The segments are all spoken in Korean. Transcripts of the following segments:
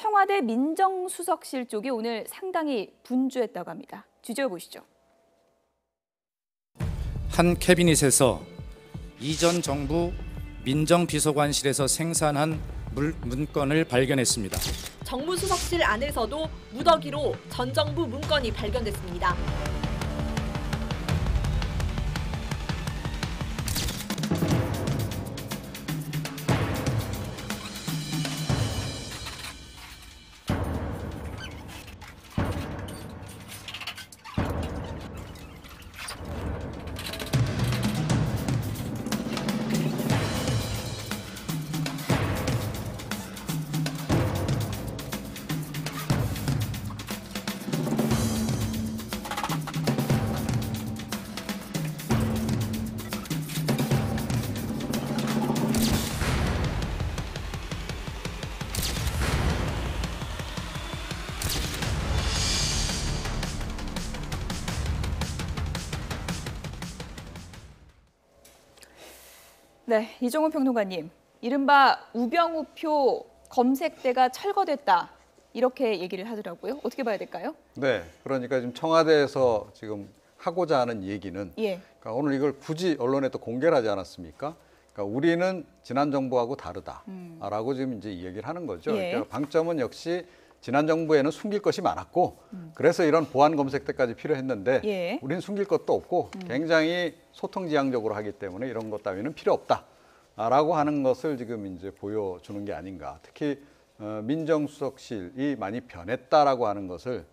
청와대 민정수석실 쪽이 오늘 상당히 분주했다고 합니다. 주제를 보시죠. 한 캐비닛에서 이전 정부 민정비서관실에서 생산한 문건을 발견했습니다. 정무수석실 안에서도 무더기로 전 정부 문건이 발견됐습니다. 네, 이종훈 평론가님, 이른바 우병우표 검색대가 철거됐다 이렇게 얘기를 하더라고요. 어떻게 봐야 될까요? 네, 그러니까 지금 청와대에서 지금 하고자 하는 얘기는 그러니까 오늘 이걸 굳이 언론에 또 공개를 하지 않았습니까? 그러니까 우리는 지난 정부하고 다르다라고 지금 이제 얘기를 하는 거죠. 그러니까 방점은 역시 지난 정부에는 숨길 것이 많았고 그래서 이런 보안 검색대까지 필요했는데 우리는 숨길 것도 없고 굉장히 소통지향적으로 하기 때문에 이런 것 따위는 필요 없다라고 하는 것을 지금 이제 보여주는 게 아닌가. 특히 민정수석실이 많이 변했다라고 하는 것을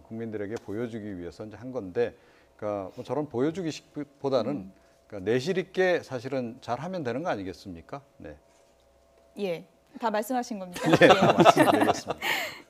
국민들에게 보여주기 위해서 이제 한 건데, 그러니까 뭐 저런 보여주기식보다는 그러니까 내실 있게 사실은 잘 하면 되는 거 아니겠습니까? 네. 예. 다 말씀하신 겁니까? 예, 말씀드리겠습니다.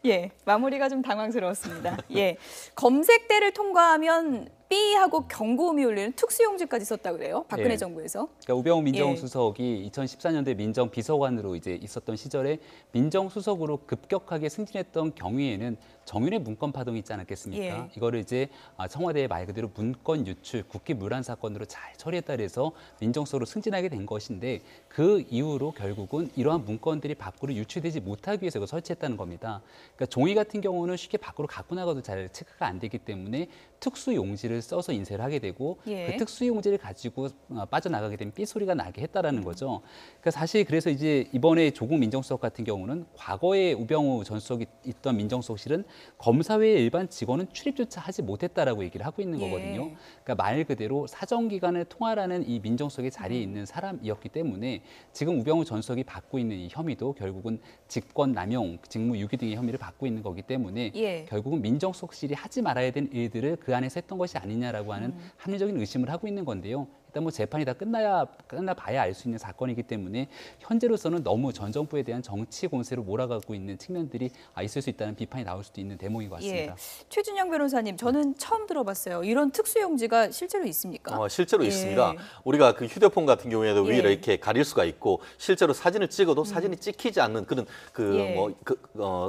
예, 마무리가 좀 당황스러웠습니다. 예, 검색대를 통과하면 삐하고 경고음이 울리는 특수용지까지 썼다고 그래요. 박근혜 정부에서. 그러니까 우병우 민정수석이 2014년도에 민정비서관으로 이제 있었던 시절에 민정수석으로 급격하게 승진했던 경위에는 정윤회 문건 파동이 있지 않았겠습니까? 이거를 이제 청와대의 말 그대로 문건 유출, 국기 문란 사건으로 잘 처리했다 그래서 민정수석으로 승진하게 된 것인데 그 이후로 결국은 이러한 문건들이 밖으로 유출되지 못하기 위해서 설치했다는 겁니다. 그러니까 종이 같은 경우는 쉽게 밖으로 갖고 나가도 잘 체크가 안 되기 때문에 특수용지를 써서 인쇄를 하게 되고 그 특수용지를 가지고 빠져나가게 되면 삐소리가 나게 했다라는 거죠. 그러니까 사실 그래서 이제 이번에 조국 민정수석 같은 경우는 과거에 우병우 전 수석이 있던 민정수석실은 검사회의 일반 직원은 출입조차 하지 못했다라고 얘기를 하고 있는 거거든요. 그러니까 말 그대로 사정기관을 통할하는 이 민정수석의 자리에 있는 사람이었기 때문에 지금 우병우 전 수석이 받고 있는 이 혐의도 결국은 직권남용, 직무유기 등의 혐의를 받고 있는 거기 때문에 결국은 민정수석실이 하지 말아야 되는 일들을 그 안에서 했던 것이 아니냐라고 하는 합리적인 의심을 하고 있는 건데요. 일단 뭐 재판이 다 끝나봐야 알 수 있는 사건이기 때문에 현재로서는 너무 전 정부에 대한 정치 공세로 몰아가고 있는 측면들이 있을 수 있다는 비판이 나올 수도 있는 대목인 것 같습니다. 최준영 변호사님, 저는 처음 들어봤어요. 이런 특수용지가 실제로 있습니까? 실제로 있습니다. 우리가 그 휴대폰 같은 경우에도 위로 이렇게 가릴 수가 있고 실제로 사진을 찍어도 사진이 찍히지 않는 그런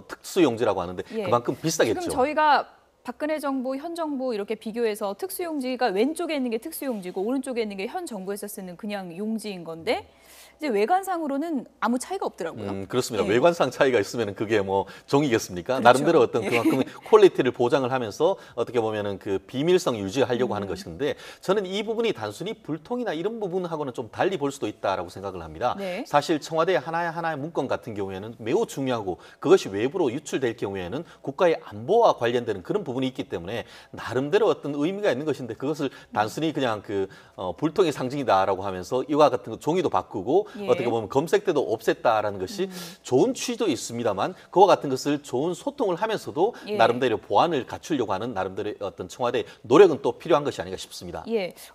특수용지라고 하는데 그만큼 비싸겠죠. 지금 저희가 박근혜 정부, 현 정부 이렇게 비교해서 특수용지가 왼쪽에 있는 게 특수용지고 오른쪽에 있는 게 현 정부에서 쓰는 그냥 용지인 건데 이제 외관상으로는 아무 차이가 없더라고요. 그렇습니다. 외관상 차이가 있으면 그게 뭐 종이겠습니까? 나름대로 어떤 그만큼 퀄리티를 보장을 하면서 어떻게 보면은 그 비밀성 유지하려고 하는 것인데 저는 이 부분이 단순히 불통이나 이런 부분하고는 좀 달리 볼 수도 있다라고 생각을 합니다. 사실 청와대 하나의 문건 같은 경우에는 매우 중요하고 그것이 외부로 유출될 경우에는 국가의 안보와 관련되는 그런 부분이 있기 때문에 나름대로 어떤 의미가 있는 것인데 그것을 단순히 그냥 불통의 상징이다라고 하면서 이와 같은 종이도 바꾸고 어떻게 보면 검색대도 없앴다라는 것이 좋은 취지도 있습니다만 그와 같은 것을 좋은 소통을 하면서도 나름대로 보안을 갖추려고 하는 나름대로 어떤 청와대의 노력은 또 필요한 것이 아닌가 싶습니다.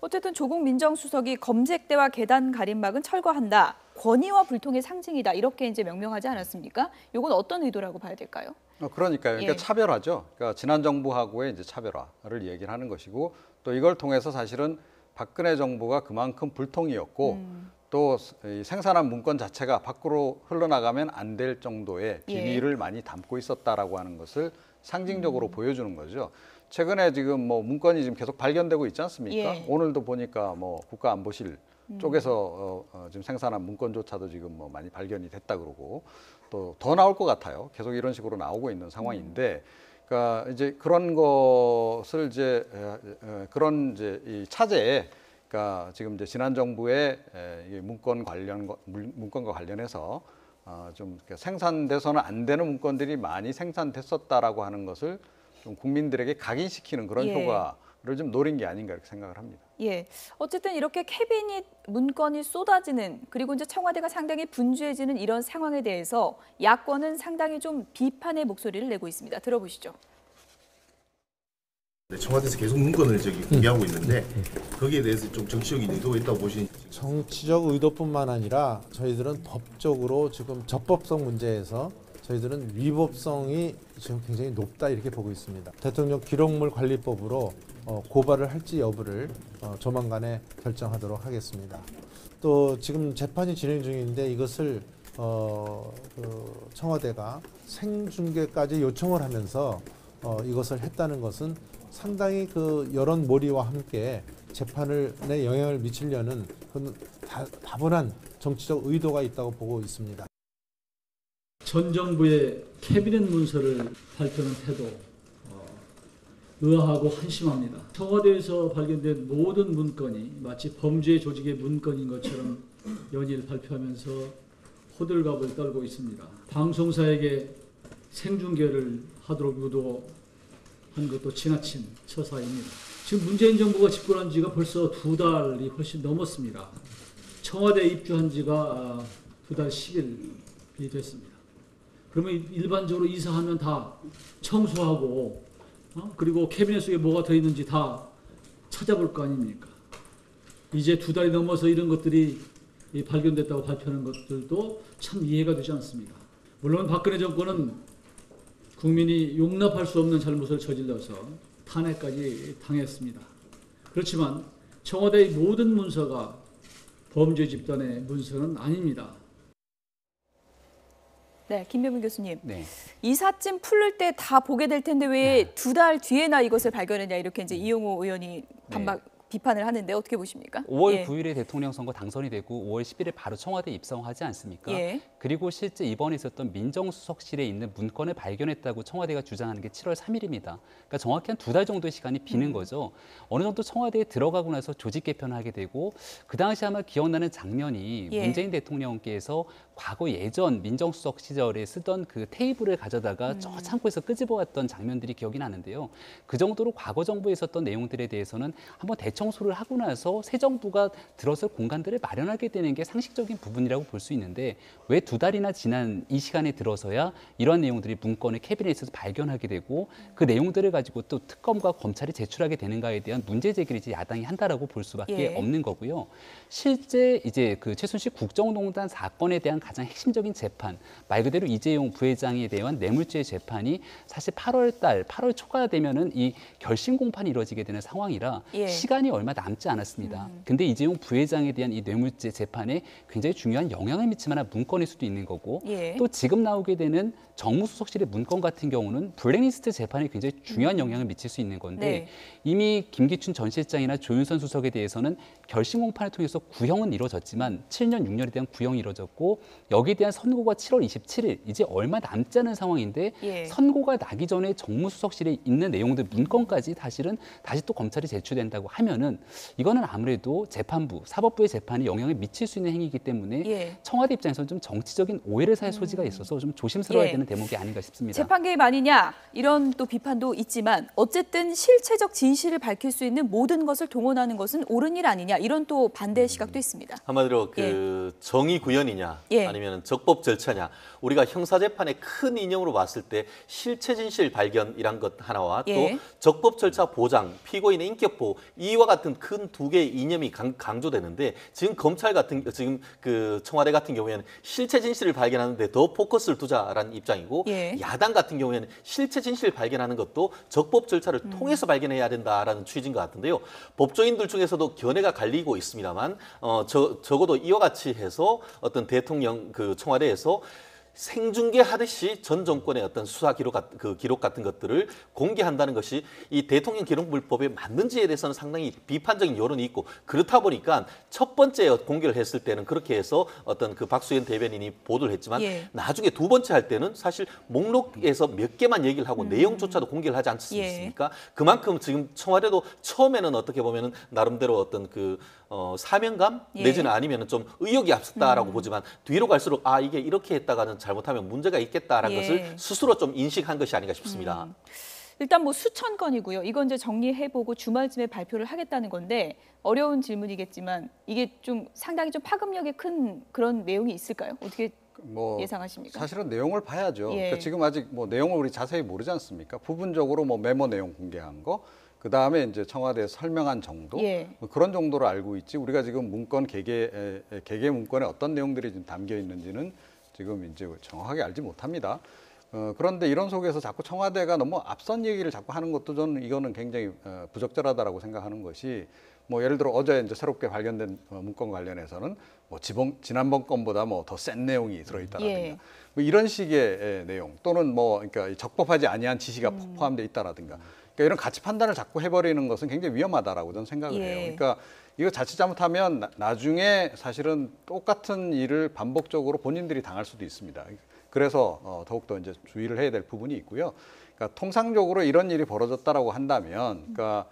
어쨌든 조국 민정수석이 검색대와 계단 가림막은 철거한다. 권위와 불통의 상징이다. 이렇게 이제 명명하지 않았습니까? 이건 어떤 의도라고 봐야 될까요? 그러니까요. 그러니까 차별화죠. 그러니까 지난 정부하고의 이제 차별화를 얘기를 하는 것이고 또 이걸 통해서 사실은 박근혜 정부가 그만큼 불통이었고 또 생산한 문건 자체가 밖으로 흘러나가면 안 될 정도의 비밀을 많이 담고 있었다라고 하는 것을 상징적으로 보여주는 거죠. 최근에 지금 뭐 문건이 지금 계속 발견되고 있지 않습니까? 오늘도 보니까 뭐 국가안보실 쪽에서 지금 생산한 문건조차도 지금 뭐 많이 발견이 됐다 그러고 또 더 나올 것 같아요. 계속 이런 식으로 나오고 있는 상황인데, 그러니까 이제 그런 것을 이제 그런 이제 이 차제에, 그러니까 지금 이제 지난 정부의 이 문건과 관련해서 좀 생산돼서는 안 되는 문건들이 많이 생산됐었다라고 하는 것을 좀 국민들에게 각인시키는 그런 효과를 좀 노린 게 아닌가 이렇게 생각을 합니다. 예. 어쨌든 이렇게 캐비닛 문건이 쏟아지는, 그리고 이제 청와대가 상당히 분주해지는 이런 상황에 대해서 야권은 상당히 좀 비판의 목소리를 내고 있습니다. 들어보시죠. 청와대에서 계속 문건을 공개하고 있는데 거기에 대해서 좀 정치적인 의도가 있다고 보시는지. 정치적 의도뿐만 아니라 저희들은 법적으로 지금 적법성 문제에서 저희들은 위법성이 지금 굉장히 높다 이렇게 보고 있습니다. 대통령 기록물 관리법으로 고발을 할지 여부를 조만간에 결정하도록 하겠습니다. 또 지금 재판이 진행 중인데 이것을 청와대가 생중계까지 요청을 하면서 이것을 했다는 것은 상당히 그 여론 몰이와 함께 재판에 영향을 미치려는 그런 다분한 정치적 의도가 있다고 보고 있습니다. 전 정부의 캐비닛 문서를 발표하는 태도 의아하고 한심합니다. 청와대에서 발견된 모든 문건이 마치 범죄 조직의 문건인 것처럼 연일 발표하면서 호들갑을 떨고 있습니다. 방송사에게 생중계를 하도록 유도한 것도 지나친 처사입니다. 지금 문재인 정부가 집권한 지가 벌써 2달이 훨씬 넘었습니다. 청와대에 입주한 지가 2달 10일이 됐습니다. 그러면 일반적으로 이사하면 다 청소하고 그리고 캐비넷 속에 뭐가 들어있는지 다 찾아볼 거 아닙니까? 이제 2달이 넘어서 이런 것들이 발견됐다고 발표하는 것들도 참 이해가 되지 않습니다. 물론 박근혜 정권은 국민이 용납할 수 없는 잘못을 저질러서 탄핵까지 당했습니다. 그렇지만 청와대의 모든 문서가 범죄 집단의 문서는 아닙니다. 네, 김병민 교수님. 네. 이삿짐 풀릴 때 다 보게 될 텐데 왜 2달 뒤에나 이것을 발견했냐, 이렇게 이제 이용호 의원이 비판을 하는데 어떻게 보십니까? 5월 9일에 대통령 선거 당선이 되고 5월 10일에 바로 청와대에 입성하지 않습니까? 그리고 실제 이번에 있었던 민정수석실에 있는 문건을 발견했다고 청와대가 주장하는 게 7월 3일입니다. 그러니까 정확히 한 2달 정도의 시간이 비는 거죠. 어느 정도 청와대에 들어가고 나서 조직 개편을 하게 되고, 그 당시 아마 기억나는 장면이 문재인 대통령께서 과거 예전 민정수석 시절에 쓰던 그 테이블을 가져다가 저 창고에서 끄집어왔던 장면들이 기억이 나는데요. 그 정도로 과거 정부에 있었던 내용들에 대해서는 한번 대청소를 하고 나서 새 정부가 들어설 공간들을 마련하게 되는 게 상식적인 부분이라고 볼 수 있는데, 왜 2달이나 지난 이 시간에 들어서야 이런 내용들이 문건을 캐비넷에서 발견하게 되고 그 내용들을 가지고 또 특검과 검찰이 제출하게 되는가에 대한 문제 제기를 이제 야당이 한다라고 볼 수밖에 없는 거고요. 실제 이제 그 최순실 국정농단 사건에 대한 가장 핵심적인 재판, 말 그대로 이재용 부회장에 대한 뇌물죄 재판이 사실 8월 초가 되면은 이 결심 공판이 이루어지게 되는 상황이라 시간이 얼마 남지 않았습니다. 근데 이재용 부회장에 대한 이 뇌물죄 재판에 굉장히 중요한 영향을 미칠 만한 문건일 수도 있는 거고, 또 지금 나오게 되는 정무수석실의 문건 같은 경우는 블랙리스트 재판에 굉장히 중요한 영향을 미칠 수 있는 건데, 이미 김기춘 전 실장이나 조윤선 수석에 대해서는 결심 공판을 통해서 구형은 이루어졌지만 7년 6년에 대한 구형이 이루어졌고, 여기에 대한 선고가 7월 27일, 이제 얼마 남지 않은 상황인데 선고가 나기 전에 정무수석실에 있는 내용들 문건까지 사실은 다시 또 검찰이 제출된다고 하면은 이거는 아무래도 재판부, 사법부의 재판에 영향을 미칠 수 있는 행위이기 때문에 청와대 입장에서는 좀 정치적인 오해를 살 소지가 있어서 좀 조심스러워야 되는 대목이 아닌가 싶습니다. 재판 개입 아니냐, 이런 또 비판도 있지만 어쨌든 실체적 진실을 밝힐 수 있는 모든 것을 동원하는 것은 옳은 일 아니냐, 이런 또 반대 시각도 있습니다. 한마디로 그 정의 구현이냐 아니면 적법 절차냐, 우리가 형사재판의 큰 이념으로 봤을 때 실체 진실 발견이란 것 하나와 또 적법 절차 보장, 피고인의 인격 보호, 이와 같은 큰 두 개의 이념이 강조되는데, 지금 지금 그 청와대 같은 경우에는 실체 진실을 발견하는데 더 포커스를 두자라는 입장이고, 야당 같은 경우에는 실체 진실을 발견하는 것도 적법 절차를 통해서 발견해야 된다라는 취지인 것 같은데요. 법조인들 중에서도 견해가 갈리고 있습니다만 적어도 이와 같이 해서 어떤 대통령 그 청와대에서 생중계하듯이 전 정권의 어떤 수사 기록 같은 것들을 공개한다는 것이 이 대통령 기록물법에 맞는지에 대해서는 상당히 비판적인 여론이 있고, 그렇다 보니까 첫 번째 공개를 했을 때는 그렇게 해서 어떤 그 박수현 대변인이 보도를 했지만 나중에 두 번째 할 때는 사실 목록에서 몇 개만 얘기를 하고 내용조차도 공개를 하지 않습니까? 그만큼 지금 청와대도 처음에는 어떻게 보면은 나름대로 어떤 그 사명감 내지는 아니면은 좀 의욕이 앞섰다라고 보지만 뒤로 갈수록 아 이게 이렇게 했다가는 잘못하면 문제가 있겠다라는 것을 스스로 좀 인식한 것이 아닌가 싶습니다. 일단 뭐 수천 건이고요. 이건 이제 정리해보고 주말쯤에 발표를 하겠다는 건데 어려운 질문이겠지만 이게 좀 상당히 좀 파급력이 큰 그런 내용이 있을까요? 어떻게 예상하십니까? 사실은 내용을 봐야죠. 그러니까 지금 아직 뭐 내용을 우리 자세히 모르지 않습니까? 부분적으로 뭐 메모 내용 공개한 거, 그 다음에 이제 청와대에 설명한 정도, 뭐 그런 정도로 알고 있지. 우리가 지금 문건 개개 문건에 어떤 내용들이 지금 담겨 있는지는 지금 이제 정확하게 알지 못합니다. 그런데 이런 속에서 자꾸 청와대가 너무 앞선 얘기를 자꾸 하는 것도 저는 이거는 굉장히 부적절하다라고 생각하는 것이, 뭐 예를 들어 어제 이제 새롭게 발견된 문건 관련해서는 뭐 지난번 건보다 뭐 더 센 내용이 들어있다라든가 뭐 이런 식의 내용, 또는 뭐 그러니까 적법하지 아니한 지시가 포함되어 있다라든가, 그러니까 이런 가치 판단을 자꾸 해버리는 것은 굉장히 위험하다라고 저는 생각을 해요. 그러니까 이거 자칫 잘못하면 나중에 사실은 똑같은 일을 반복적으로 본인들이 당할 수도 있습니다. 그래서 더욱더 이제 주의를 해야 될 부분이 있고요. 그러니까 통상적으로 이런 일이 벌어졌다라고 한다면, 그러니까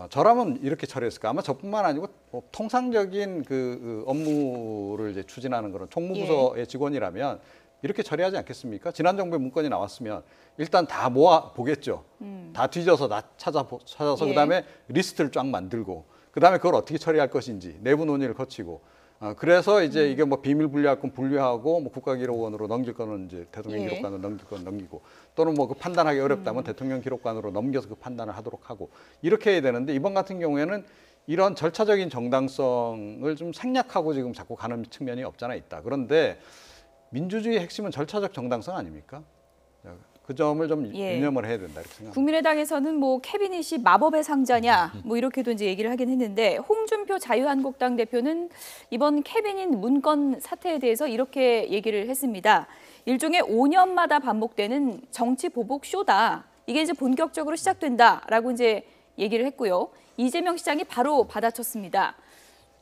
저라면 이렇게 처리했을까? 아마 저뿐만 아니고 뭐 통상적인 그 업무를 이제 추진하는 그런 총무부서의 직원이라면 이렇게 처리하지 않겠습니까? 지난 정부의 문건이 나왔으면 일단 다 모아 보겠죠. 다 뒤져서 다 찾아서 그다음에 리스트를 쫙 만들고, 그다음에 그걸 어떻게 처리할 것인지 내부 논의를 거치고, 그래서 이제 이게 뭐 비밀 분리할 건 분리하고, 뭐 국가기록원으로 넘길 거는 이제 대통령 기록관으로 넘길 건 넘기고, 또는 뭐 그 판단하기 어렵다면 대통령 기록관으로 넘겨서 그 판단을 하도록 하고, 이렇게 해야 되는데 이번 같은 경우에는 이런 절차적인 정당성을 좀 생략하고 지금 자꾸 가는 측면이 없잖아 있다. 그런데 민주주의의 핵심은 절차적 정당성 아닙니까? 그 점을 좀 유념을 해야 된다 이렇게 생각합니다. 국민의당에서는 뭐 캐비닛이 마법의 상자냐 뭐 이렇게도 이제 얘기를 하긴 했는데, 홍준표 자유한국당 대표는 이번 캐비닛 문건 사태에 대해서 이렇게 얘기를 했습니다. 일종의 5년마다 반복되는 정치 보복 쇼다. 이게 이제 본격적으로 시작된다라고 이제 얘기를 했고요. 이재명 시장이 바로 받아쳤습니다.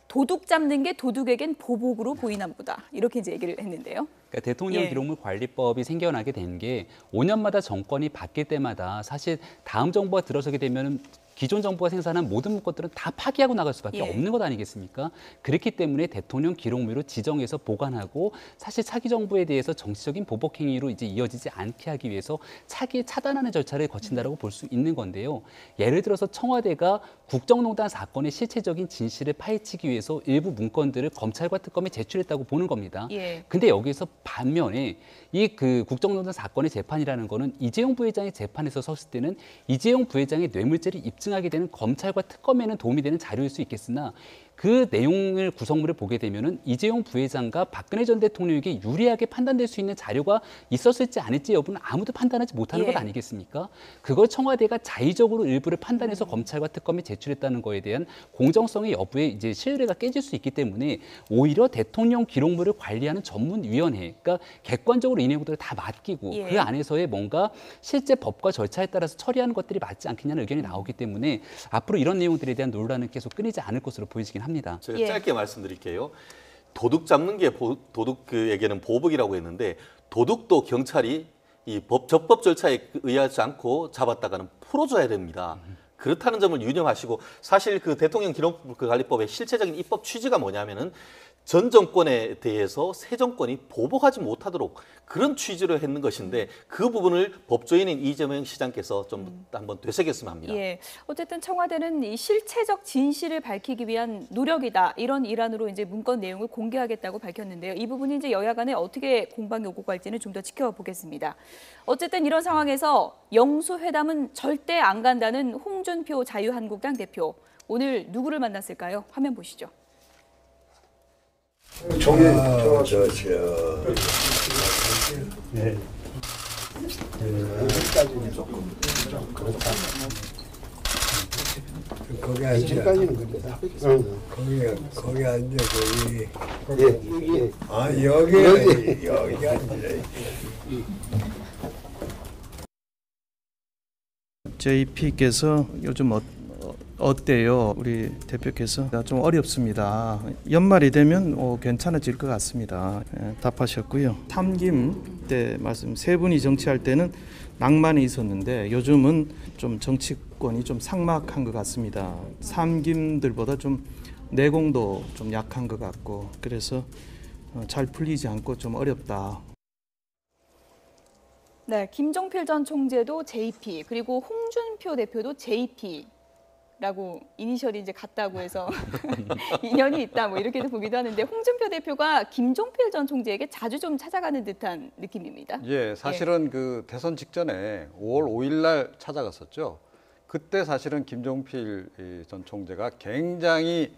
도둑 잡는 게 도둑에겐 보복으로 보이나 보다. 이렇게 이제 얘기를 했는데요. 그러니까 대통령 기록물 관리법이 생겨나게 된 게 5년마다 정권이 바뀔 때마다 사실 다음 정부가 들어서게 되면 기존 정부가 생산한 모든 문건들은 다 파기하고 나갈 수밖에 없는 것 아니겠습니까? 그렇기 때문에 대통령 기록물로 지정해서 보관하고, 사실 차기 정부에 대해서 정치적인 보복 행위로 이제 이어지지 않게 하기 위해서 차기에 차단하는 절차를 거친다라고 볼 수 있는 건데요. 예를 들어서 청와대가 국정농단 사건의 실체적인 진실을 파헤치기 위해서 일부 문건들을 검찰과 특검에 제출했다고 보는 겁니다. 근데 여기서 반면에 이 그 국정농단 사건의 재판이라는 거는 이재용 부회장이 재판에서 섰을 때는 이재용 부회장의 뇌물죄를 입증하게 되는 검찰과 특검에는 도움이 되는 자료일 수 있겠으나, 그 내용을 구성물을 보게 되면은 이재용 부회장과 박근혜 전 대통령에게 유리하게 판단될 수 있는 자료가 있었을지 아닐지 여부는 아무도 판단하지 못하는 것 아니겠습니까? 그걸 청와대가 자의적으로 일부를 판단해서 검찰과 특검에 제출했다는 거에 대한 공정성의 여부에 이제 신뢰가 깨질 수 있기 때문에, 오히려 대통령 기록물을 관리하는 전문위원회, 그러니까 객관적으로 이 내용들을 다 맡기고 그 안에서의 뭔가 실제 법과 절차에 따라서 처리하는 것들이 맞지 않겠냐는 의견이 나오기 때문에 앞으로 이런 내용들에 대한 논란은 계속 끊이지 않을 것으로 보이긴 합니다. 제가 짧게 말씀드릴게요. 도둑 잡는 게 도둑에게는 보복이라고 했는데, 도둑도 경찰이 이 적법 절차에 의하지 않고 잡았다가는 풀어줘야 됩니다. 그렇다는 점을 유념하시고, 사실 그 대통령 기록관리법의 실체적인 입법 취지가 뭐냐면은 전 정권에 대해서 새 정권이 보복하지 못하도록 그런 취지로 했는 것인데, 그 부분을 법조인인 이재명 시장께서 좀 한번 되새겼으면 합니다. 어쨌든 청와대는 이 실체적 진실을 밝히기 위한 노력이다, 이런 일환으로 이제 문건 내용을 공개하겠다고 밝혔는데요. 이 부분이 이제 여야 간에 어떻게 공방이 오고 갈지는 좀 더 지켜보겠습니다. 어쨌든 이런 상황에서 영수회담은 절대 안 간다는 홍준표 자유한국당 대표. 오늘 누구를 만났을까요? 화면 보시죠. 여기까지는 조금 그렇다. 거기 앉아. 지금까지는 그래. 거기 앉아. 여기. 아 여기 앉아. JP께서 요즘 어때요? 우리 대표께서 좀 어렵습니다. 연말이 되면 괜찮아질 것 같습니다. 답하셨고요. 삼김 때 말씀 세 분이 정치할 때는 낭만이 있었는데 요즘은 좀 정치권이 좀 삭막한 것 같습니다. 삼김들보다 좀 내공도 좀 약한 것 같고 그래서 잘 풀리지 않고 좀 어렵다. 네, 김종필 전 총재도 JP 그리고 홍준표 대표도 JP라고 이니셜이 이제 같다고 해서 인연이 있다 뭐 이렇게도 보기도 하는데 홍준표 대표가 김종필 전 총재에게 자주 좀 찾아가는 듯한 느낌입니다. 예, 사실은 그 대선 직전에 5월 5일 날 찾아갔었죠. 그때 사실은 김종필 전 총재가 굉장히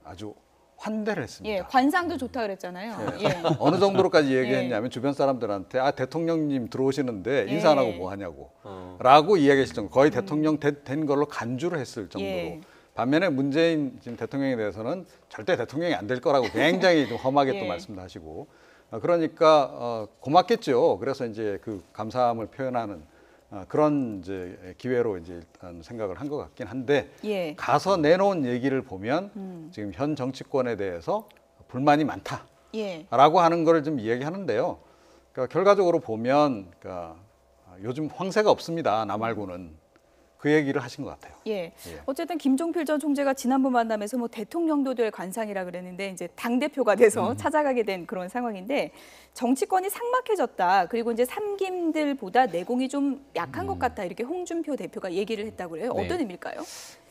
아주 환대를 했습니다. 예, 관상도 좋다 그랬잖아요. 예. 예. 어느 정도로까지 얘기했냐면 주변 사람들한테 대통령님 들어오시는데 인사 안 하고 뭐 하냐고 라고 이야기했을 정도, 거의 대통령 된 걸로 간주를 했을 정도로. 반면에 문재인 지금 대통령에 대해서는 절대 대통령이 안 될 거라고 굉장히 좀 험하게 또 말씀도 하시고, 그러니까 고맙겠죠. 그래서 이제 그 감사함을 표현하는 그런 이제 기회로 이제 일단 생각을 한 것 같긴 한데, 가서 내놓은 얘기를 보면 지금 현 정치권에 대해서 불만이 많다라고 하는 걸 좀 이야기하는데요. 그러니까 결과적으로 보면 그러니까 요즘 황새가 없습니다. 나 말고는. 그 얘기를 하신 것 같아요. 예. 어쨌든 김종필 전 총재가 지난번 만남에서 뭐 대통령도 될 관상이라 그랬는데 이제 당대표가 돼서 찾아가게 된 그런 상황인데, 정치권이 삭막해졌다. 그리고 이제 삼김들보다 내공이 좀 약한 것 같다. 이렇게 홍준표 대표가 얘기를 했다고 그래요. 어떤 의미일까요?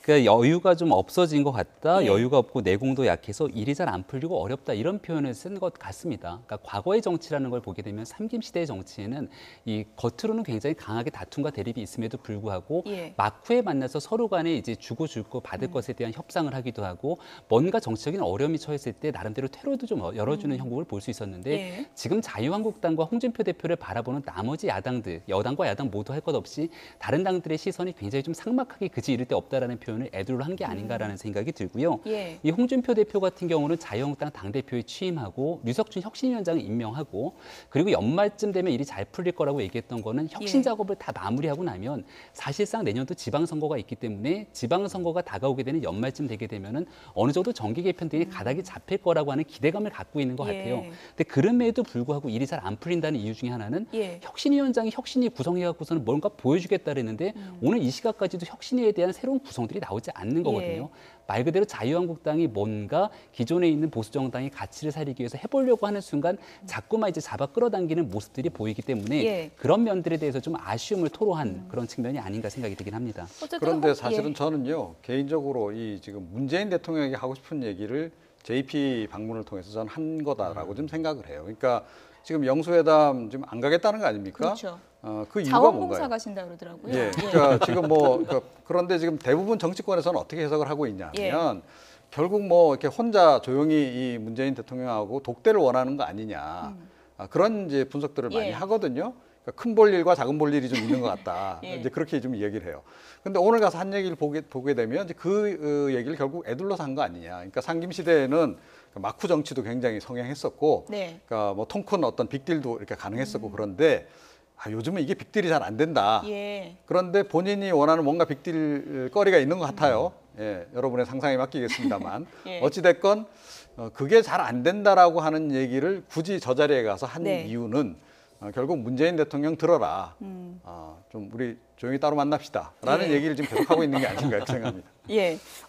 그러니까 여유가 좀 없어진 것 같다. 여유가 없고 내공도 약해서 일이 잘 안 풀리고 어렵다. 이런 표현을 쓴 것 같습니다. 그러니까 과거의 정치라는 걸 보게 되면 삼김 시대의 정치에는 이 겉으로는 굉장히 강하게 다툼과 대립이 있음에도 불구하고 막후에 만나서 서로 간에 이제 주고 줄 거 받을 것에 대한 협상을 하기도 하고, 뭔가 정치적인 어려움이 처했을 때 나름대로 퇴로도 좀 열어주는 형국을 볼 수 있었는데, 지금 자유한국당과 홍준표 대표를 바라보는 나머지 야당들, 여당과 야당 모두 할 것 없이 다른 당들의 시선이 굉장히 좀 삭막하게 그지 이를 데 없다라는 표현을 애도를 한 게 아닌가라는 생각이 들고요. 이 홍준표 대표 같은 경우는 자유한국당 당대표에 취임하고 류석준 혁신위원장을 임명하고, 그리고 연말쯤 되면 일이 잘 풀릴 거라고 얘기했던 거는 혁신 작업을 다 마무리하고 나면 사실상 내년도 지방선거가 있기 때문에 지방선거가 다가오게 되는 연말쯤 되게 되면은 어느 정도 정기 개편 등의 가닥이 잡힐 거라고 하는 기대감을 갖고 있는 것 같아요. 근데 그럼에도 불구하고 일이 잘 안 풀린다는 이유 중에 하나는 혁신위원장이 혁신위 구성해갖고서는 뭔가 보여주겠다 그랬는데 오늘 이 시각까지도 혁신위에 대한 새로운 구성들이 나오지 않는 거거든요. 말 그대로 자유한국당이 뭔가 기존에 있는 보수정당의 가치를 살리기 위해서 해보려고 하는 순간 자꾸만 이제 잡아 끌어당기는 모습들이 보이기 때문에 그런 면들에 대해서 좀 아쉬움을 토로한 그런 측면이 아닌가 생각이 들긴 합니다. 그런데 사실은 저는요, 개인적으로 이 지금 문재인 대통령에게 하고 싶은 얘기를 JP 방문을 통해서 저는 한 거다라고 좀 생각을 해요. 그러니까 지금 영수회담 지금 안 가겠다는 거 아닙니까? 그렇죠. 그 이유가 뭔가요? 자원봉사 가신다 그러더라고요. 그러니까 지금 뭐 그런데 지금 대부분 정치권에서는 어떻게 해석을 하고 있냐면 결국 뭐 이렇게 혼자 조용히 이 문재인 대통령하고 독대를 원하는 거 아니냐, 그런 이제 분석들을 많이 하거든요. 그러니까 큰 볼일과 작은 볼일이 좀 있는 것 같다. 이제 그렇게 좀 얘기를 해요. 근데 오늘 가서 한 얘기를 보게 되면 이제 그 얘기를 결국 애둘러서 한 거 아니냐. 그러니까 상김 시대에는 막후 정치도 굉장히 성행했었고, 그러니까 뭐 통큰 어떤 빅딜도 이렇게 가능했었고, 그런데 요즘은 이게 빅딜이 잘 안 된다. 그런데 본인이 원하는 뭔가 빅딜 거리가 있는 것 같아요. 여러분의 상상에 맡기겠습니다만 어찌 됐건 그게 잘 안 된다라고 하는 얘기를 굳이 저 자리에 가서 한 이유는 결국 문재인 대통령 들어라. 좀 우리 조용히 따로 만납시다라는 얘기를 지금 계속하고 있는 게 아닌가 이렇게 생각합니다.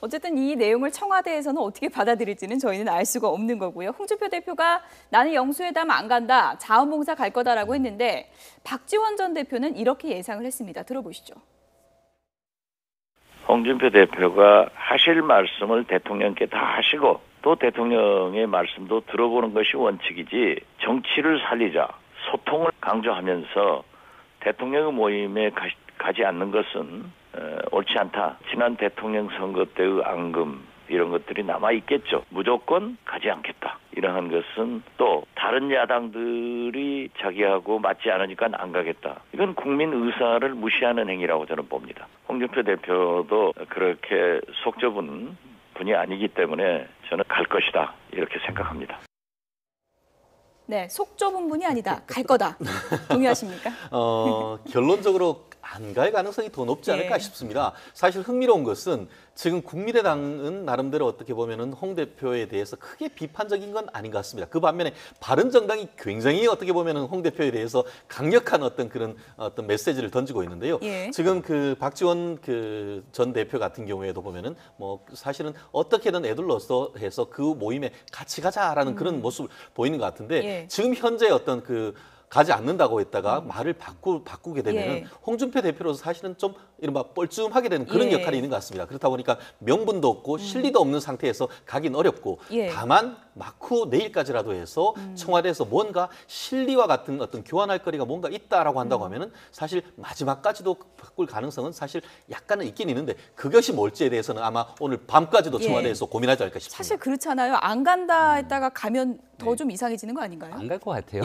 어쨌든 이 내용을 청와대에서는 어떻게 받아들일지는 저희는 알 수가 없는 거고요. 홍준표 대표가 나는 영수회담 안 간다, 자원봉사 갈 거다라고 했는데 박지원 전 대표는 이렇게 예상을 했습니다. 들어보시죠. 홍준표 대표가 하실 말씀을 대통령께 다 하시고 또 대통령의 말씀도 들어보는 것이 원칙이지, 정치를 살리자, 소통을 강조하면서 대통령의 모임에 가지 않는 것은 옳지 않다. 지난 대통령 선거 때의 앙금 이런 것들이 남아있겠죠. 무조건 가지 않겠다. 이러한 것은 또 다른 야당들이 자기하고 맞지 않으니까 안 가겠다. 이건 국민 의사를 무시하는 행위라고 저는 봅니다. 홍준표 대표도 그렇게 속 좁은 분이 아니기 때문에 저는 갈 것이다 이렇게 생각합니다. 네, 속 좁은 분이 아니다. 갈 거다. 동의하십니까? 결론적으로 안 갈 가능성이 더 높지 않을까 싶습니다. 사실 흥미로운 것은 지금 국민의당은 나름대로 어떻게 보면은 홍 대표에 대해서 크게 비판적인 건 아닌 것 같습니다. 그 반면에 바른정당이 굉장히 어떻게 보면은 홍 대표에 대해서 강력한 어떤 그런 어떤 메시지를 던지고 있는데요. 지금 그 박지원 그 전 대표 같은 경우에도 보면은 뭐 사실은 어떻게든 애둘러서 해서 그 모임에 같이 가자라는 그런 모습을 보이는 것 같은데 지금 현재 어떤 그 가지 않는다고 했다가 말을 바꾸게 되면 홍준표 대표로서 사실은 좀 이른바 뻘쭘하게 되는 그런 역할이 있는 것 같습니다. 그렇다 보니까 명분도 없고 실리도 없는 상태에서 가긴 어렵고 다만 막후 내일까지라도 해서 청와대에서 뭔가 실리와 같은 어떤 교환할 거리가 뭔가 있다라고 한다고 하면은 사실 마지막까지도 바꿀 가능성은 사실 약간은 있긴 있는데 그것이 뭘지에 대해서는 아마 오늘 밤까지도 청와대에서 고민하지 않을까 싶습니다. 사실 그렇잖아요. 안 간다 했다가 가면 더 좀 이상해지는 거 아닌가요? 안 갈 것 같아요.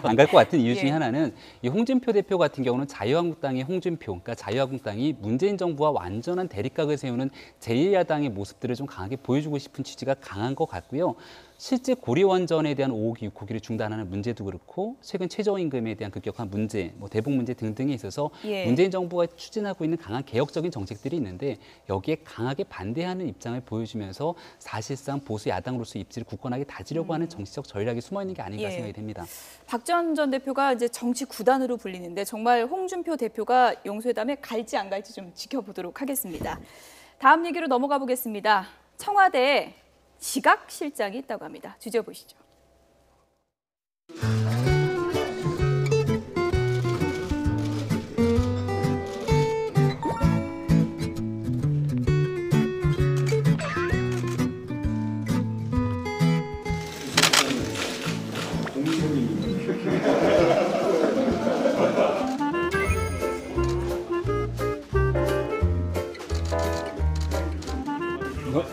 안 갈 것 같은 이유 중에 하나는 이 홍준표 대표 같은 경우는 자유한국당의 홍준표, 그러니까 자유한국당이 문재인 정부와 완전한 대립각을 세우는 제1야당의 모습들을 좀 강하게 보여주고 싶은 취지가 강한 것 같고요. 실제 고리원전에 대한 5억 6호기를 중단하는 문제도 그렇고 최근 최저임금에 대한 급격한 문제, 뭐 대북 문제 등등에 있어서 문재인 정부가 추진하고 있는 강한 개혁적인 정책들이 있는데 여기에 강하게 반대하는 입장을 보여주면서 사실상 보수 야당으로서 입지를 굳건하게 다지려고 하는 정치적 전략이 숨어 있는 게 아닌가 생각이 됩니다. 박지원 전 대표가 이제 정치 구단으로 불리는데 정말 홍준표 대표가 용수회담에 갈지 안 갈지 좀 지켜보도록 하겠습니다. 다음 얘기로 넘어가 보겠습니다. 청와대에 지각실장이 있다고 합니다. 주제 보시죠.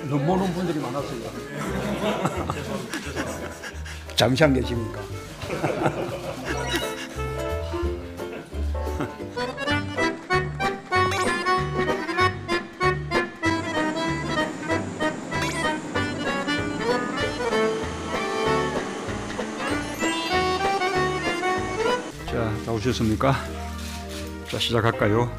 너무 오는 분들이 많았어요. 잠시 안 계십니까? 자, 다 오셨습니까? 자, 시작할까요?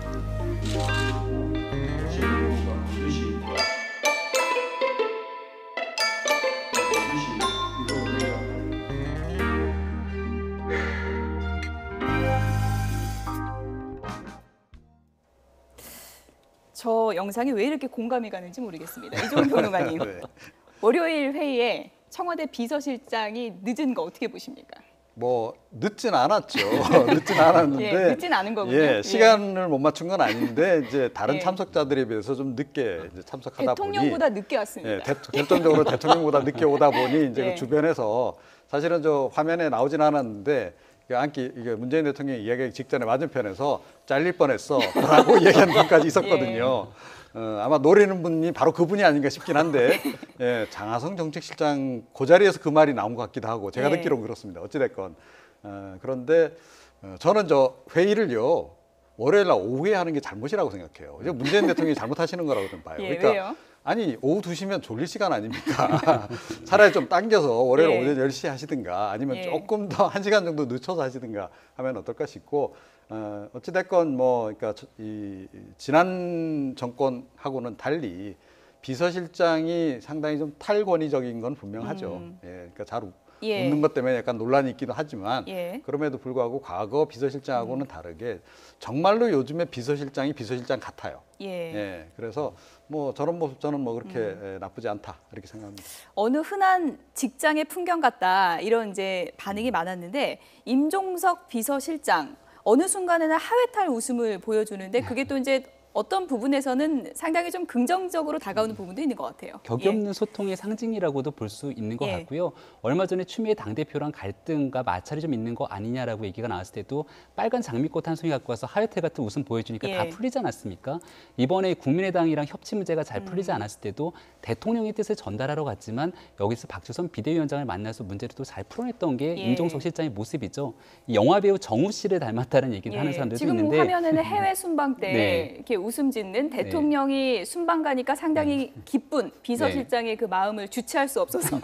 저 영상이 왜 이렇게 공감이 가는지 모르겠습니다. 이종훈 평론가님. 월요일 회의에 청와대 비서실장이 늦은 거 어떻게 보십니까? 뭐 늦진 않았죠. 늦진 않았는데 늦진 않은 거군요. 시간을 못 맞춘 건 아닌데 이제 다른 참석자들에 비해서 좀 늦게 이제 참석하다 대통령보다 늦게 왔습니다. 결정적으로 대통령보다 늦게 오다 보니 이제 그 주변에서 사실은 저 화면에 나오진 않았는데 이게 문재인 대통령이 이야기하기 직전에 맞은편에서 잘릴 뻔했어라고 얘기하는 분까지 있었거든요. 아마 노리는 분이 바로 그분이 아닌가 싶긴 한데 장하성 정책실장 그 자리에서 그 말이 나온 것 같기도 하고 제가 듣기로는 그렇습니다. 어찌됐건 그런데 저는 저 회의를요 월요일 날 오후에 하는 게 잘못이라고 생각해요. 문재인 대통령이 잘못하시는 거라고 좀 봐요. 그러니까 왜요? 아니 오후 2시면 졸릴 시간 아닙니까? 차라리 좀 당겨서 월요일 오전 10시에 하시든가 아니면 조금 더 1시간 정도 늦춰서 하시든가 하면 어떨까 싶고 어찌됐건 뭐 그러니까 이 지난 정권하고는 달리 비서실장이 상당히 좀 탈권위적인 건 분명하죠. 그러니까 잘 웃는 것 때문에 약간 논란이 있기도 하지만 그럼에도 불구하고 과거 비서실장하고는 다르게 정말로 요즘에 비서실장이 비서실장 같아요. 그래서 뭐 저런 모습 저는 뭐 그렇게 나쁘지 않다 이렇게 생각합니다. 어느 흔한 직장의 풍경 같다 이런 이제 반응이 많았는데 임종석 비서실장 어느 순간에는 하회탈 웃음을 보여주는데 그게 또 이제 어떤 부분에서는 상당히 좀 긍정적으로 다가오는 부분도 있는 것 같아요. 격이 없는 소통의 상징이라고도 볼 수 있는 것 같고요. 얼마 전에 추미애 당대표랑 갈등과 마찰이 좀 있는 거 아니냐라고 얘기가 나왔을 때도 빨간 장미꽃 한 송이 갖고 와서 하회탈 같은 웃음 보여주니까 다 풀리지 않았습니까? 이번에 국민의당이랑 협치 문제가 잘 풀리지 않았을 때도 대통령의 뜻을 전달하러 갔지만 여기서 박주선 비대위원장을 만나서 문제를 또 잘 풀어냈던 게 임종석 실장의 모습이죠. 영화배우 정우 씨를 닮았다는 얘기를 하는 사람들도 지금 있는데 화면에는 해외 순방 때 이렇게 웃음 짓는 대통령이 순방 가니까 상당히 기쁜 비서실장의 그 마음을 주체할 수 없어서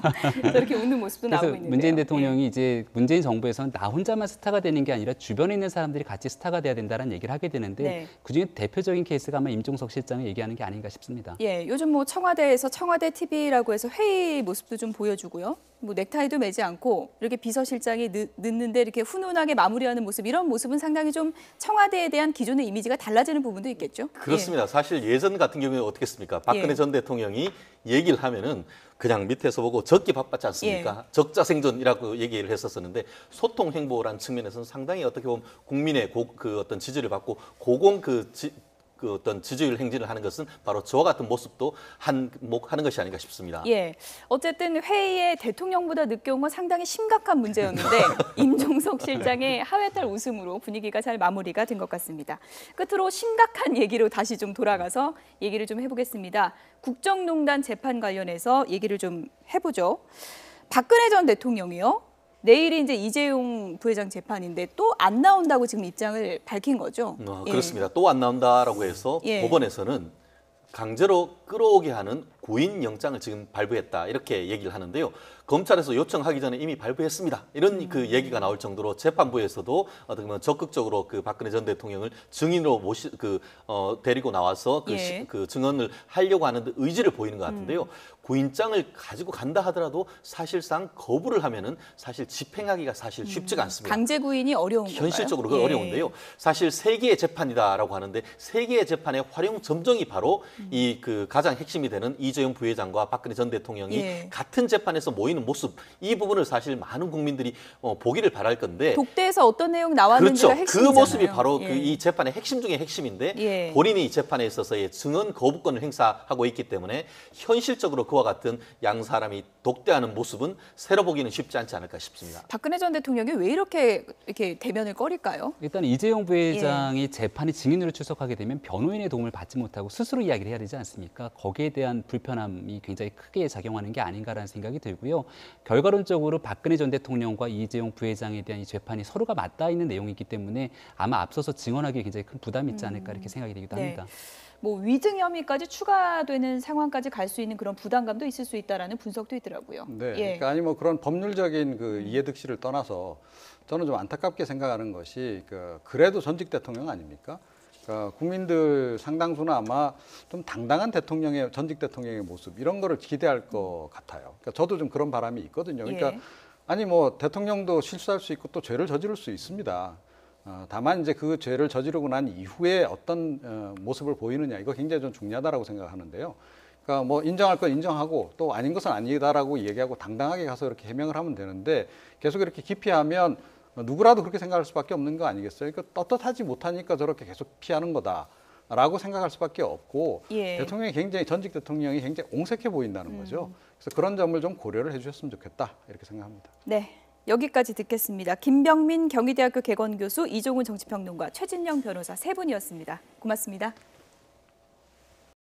저렇게 웃는 모습도 나오고 있는데요. 문재인 대통령이 이제 문재인 정부에서는 나 혼자만 스타가 되는 게 아니라 주변에 있는 사람들이 같이 스타가 돼야 된다는 얘기를 하게 되는데 그중에 대표적인 케이스가 아마 임종석 실장이 얘기하는 게 아닌가 싶습니다. 예, 요즘 뭐 청와대에서 청와대 TV라고 해서 회의 모습도 좀 보여주고요. 뭐 넥타이도 매지 않고 이렇게 비서실장이 늦는데 이렇게 훈훈하게 마무리하는 모습, 이런 모습은 상당히 좀 청와대에 대한 기존의 이미지가 달라지는 부분도 있겠죠. 그렇습니다. 사실 예전 같은 경우에 어떻겠습니까? 박근혜 전 대통령이 얘기를 하면은 그냥 밑에서 보고 적기 바빴지 않습니까? 적자생존이라고 얘기를 했었었는데 소통 행보라는 측면에서는 상당히 어떻게 보면 국민의 그 어떤 지지를 받고 그 어떤 지지율 행진을 하는 것은 바로 저와 같은 모습도 한몫하는 것이 아닌가 싶습니다. 예, 어쨌든 회의에 대통령보다 늦게 온 건 상당히 심각한 문제였는데 임종석 실장의 하회탈 웃음으로 분위기가 잘 마무리가 된 것 같습니다. 끝으로 심각한 얘기로 다시 좀 돌아가서 얘기를 좀 해보겠습니다. 국정농단 재판 관련해서 얘기를 좀 해보죠. 박근혜 전 대통령이요. 내일이 이제 이재용 부회장 재판인데 또 안 나온다고 지금 입장을 밝힌 거죠. 그렇습니다. 또 안 나온다라고 해서 법원에서는 강제로 끌어오게 하는 구인 영장을 지금 발부했다 이렇게 얘기를 하는데요. 검찰에서 요청하기 전에 이미 발부했습니다. 이런 그 얘기가 나올 정도로 재판부에서도 어떻게 보면 적극적으로 그 박근혜 전 대통령을 증인으로 데리고 나와서 그 증언을 하려고 하는 의지를 보이는 것 같은데요. 구인장을 가지고 간다 하더라도 사실상 거부를 하면은 사실 집행하기가 사실 쉽지가 않습니다. 강제 구인이 어려운 건가요? 현실적으로 어려운데요. 사실 세계의 재판이다라고 하는데 세계의 재판의 활용 점정이 바로 이 그 가장 핵심이 되는 이재용 부회장과 박근혜 전 대통령이 같은 재판에서 모이는 모습, 이 부분을 사실 많은 국민들이 보기를 바랄 건데 독대에서 어떤 내용 나왔는지가 핵심이잖아요. 그 모습이 바로 그 이 재판의 핵심 중에 핵심인데 본인이 이 재판에 있어서의 증언 거부권을 행사하고 있기 때문에 현실적으로 그와 같은 양 사람이 독대하는 모습은 새로 보기는 쉽지 않지 않을까 싶습니다. 박근혜 전 대통령이 왜 이렇게 대면을 꺼릴까요? 일단 이재용 부회장이 재판에 증인으로 출석하게 되면 변호인의 도움을 받지 못하고 스스로 이야기를 해야 되지 않습니까? 거기에 대한 불편함이 굉장히 크게 작용하는 게 아닌가라는 생각이 들고요. 결과론적으로 박근혜 전 대통령과 이재용 부회장에 대한 이 재판이 서로가 맞닿아 있는 내용이기 때문에 아마 앞서서 증언하기에 굉장히 큰 부담이 있지 않을까 이렇게 생각이 되기도 합니다. 뭐 위증 혐의까지 추가되는 상황까지 갈 수 있는 그런 부담감도 있을 수 있다라는 분석도 있더라고요. 네, 그러니까 아니 뭐 그런 법률적인 그 이해득실을 떠나서 저는 좀 안타깝게 생각하는 것이 그래도 전직 대통령 아닙니까? 그러니까 국민들 상당수는 아마 좀 당당한 전직 대통령의 모습 이런 거를 기대할 것 같아요. 그러니까 저도 좀 그런 바람이 있거든요. 그러니까 아니 뭐 대통령도 실수할 수 있고 또 죄를 저지를 수 있습니다. 다만 이제 그 죄를 저지르고 난 이후에 어떤 모습을 보이느냐 이거 굉장히 좀 중요하다라고 생각하는데요. 그러니까 뭐 인정할 건 인정하고 또 아닌 것은 아니다라고 얘기하고 당당하게 가서 이렇게 해명을 하면 되는데 계속 이렇게 기피하면 누구라도 그렇게 생각할 수밖에 없는 거 아니겠어요? 그러니까 떳떳하지 못하니까 저렇게 계속 피하는 거다라고 생각할 수밖에 없고 전직 대통령이 굉장히 옹색해 보인다는 거죠. 그래서 그런 점을 좀 고려를 해주셨으면 좋겠다 이렇게 생각합니다. 네. 여기까지 듣겠습니다. 김병민 경희대학교 개건교수, 이종훈 정치평론가, 최진영 변호사 세 분이었습니다. 고맙습니다.